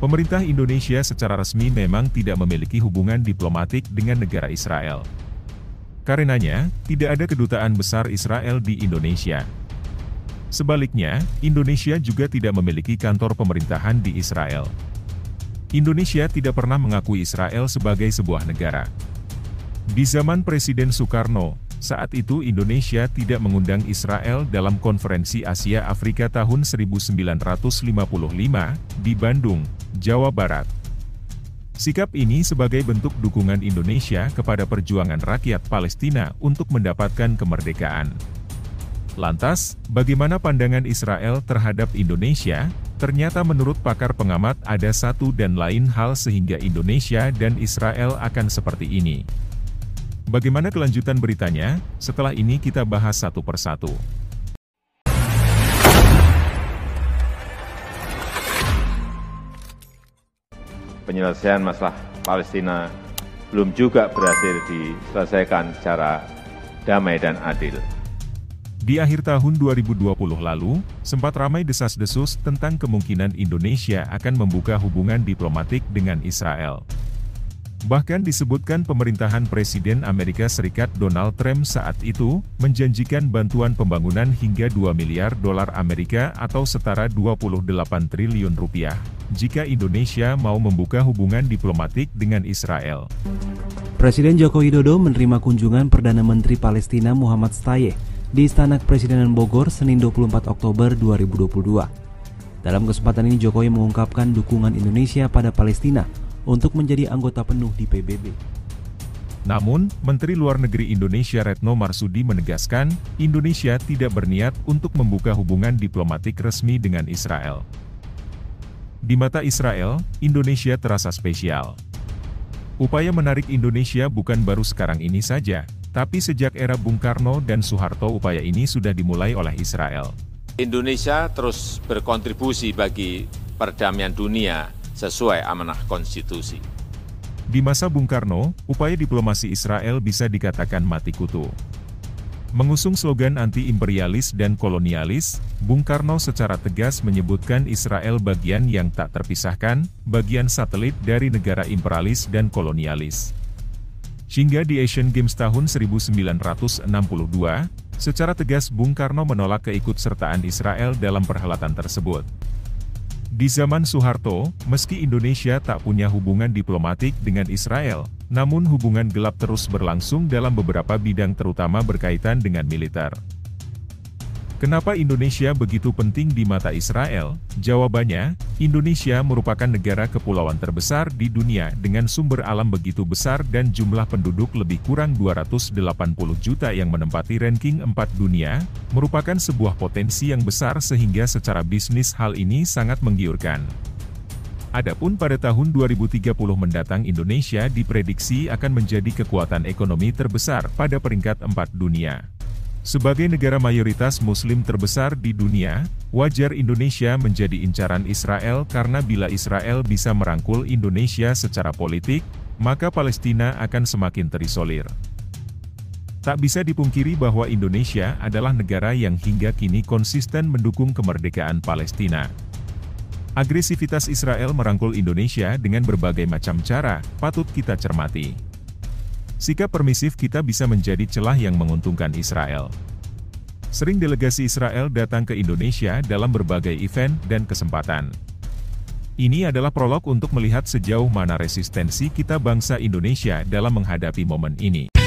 Pemerintah Indonesia secara resmi memang tidak memiliki hubungan diplomatik dengan negara Israel. Karenanya, tidak ada kedutaan besar Israel di Indonesia. Sebaliknya, Indonesia juga tidak memiliki kantor pemerintahan di Israel. Indonesia tidak pernah mengakui Israel sebagai sebuah negara. Di zaman Presiden Soekarno, saat itu Indonesia tidak mengundang Israel dalam Konferensi Asia Afrika tahun 1955 di Bandung, Jawa Barat. Sikap ini sebagai bentuk dukungan Indonesia kepada perjuangan rakyat Palestina untuk mendapatkan kemerdekaan. Lantas, bagaimana pandangan Israel terhadap Indonesia? Ternyata menurut pakar pengamat ada satu dan lain hal sehingga Indonesia dan Israel akan seperti ini. Bagaimana kelanjutan beritanya? Setelah ini kita bahas satu persatu. Penyelesaian masalah Palestina belum juga berhasil diselesaikan secara damai dan adil. Di akhir tahun 2020 lalu, sempat ramai desas-desus tentang kemungkinan Indonesia akan membuka hubungan diplomatik dengan Israel. Bahkan disebutkan pemerintahan Presiden Amerika Serikat Donald Trump saat itu, menjanjikan bantuan pembangunan hingga 2 miliar dolar Amerika atau setara 28 triliun rupiah, jika Indonesia mau membuka hubungan diplomatik dengan Israel. Presiden Joko Widodo menerima kunjungan Perdana Menteri Palestina Muhammad Shtayyeh di Istana Kepresidenan Bogor Senin 24 Oktober 2022. Dalam kesempatan ini Jokowi mengungkapkan dukungan Indonesia pada Palestina untuk menjadi anggota penuh di PBB. Namun, Menteri Luar Negeri Indonesia Retno Marsudi menegaskan, Indonesia tidak berniat untuk membuka hubungan diplomatik resmi dengan Israel. Di mata Israel, Indonesia terasa spesial. Upaya menarik Indonesia bukan baru sekarang ini saja, tapi sejak era Bung Karno dan Soeharto upaya ini sudah dimulai oleh Israel. Indonesia terus berkontribusi bagi perdamaian dunia sesuai amanah konstitusi. Di masa Bung Karno, upaya diplomasi Israel bisa dikatakan mati kutu. Mengusung slogan anti-imperialis dan kolonialis, Bung Karno secara tegas menyebutkan Israel bagian yang tak terpisahkan, bagian satelit dari negara imperialis dan kolonialis. Hingga di Asian Games tahun 1962, secara tegas Bung Karno menolak keikutsertaan Israel dalam perhelatan tersebut. Di zaman Soeharto, meski Indonesia tak punya hubungan diplomatik dengan Israel, namun hubungan gelap terus berlangsung dalam beberapa bidang terutama berkaitan dengan militer. Kenapa Indonesia begitu penting di mata Israel? Jawabannya, Indonesia merupakan negara kepulauan terbesar di dunia dengan sumber alam begitu besar dan jumlah penduduk lebih kurang 280 juta yang menempati ranking 4 dunia, merupakan sebuah potensi yang besar sehingga secara bisnis hal ini sangat menggiurkan. Adapun pada tahun 2030 mendatang Indonesia diprediksi akan menjadi kekuatan ekonomi terbesar pada peringkat 4 dunia. Sebagai negara mayoritas Muslim terbesar di dunia, wajar Indonesia menjadi incaran Israel karena bila Israel bisa merangkul Indonesia secara politik, maka Palestina akan semakin terisolir. Tak bisa dipungkiri bahwa Indonesia adalah negara yang hingga kini konsisten mendukung kemerdekaan Palestina. Agresivitas Israel merangkul Indonesia dengan berbagai macam cara, patut kita cermati. Sikap permisif kita bisa menjadi celah yang menguntungkan Israel. Sering delegasi Israel datang ke Indonesia dalam berbagai event dan kesempatan. Ini adalah prolog untuk melihat sejauh mana resistensi kita bangsa Indonesia dalam menghadapi momen ini.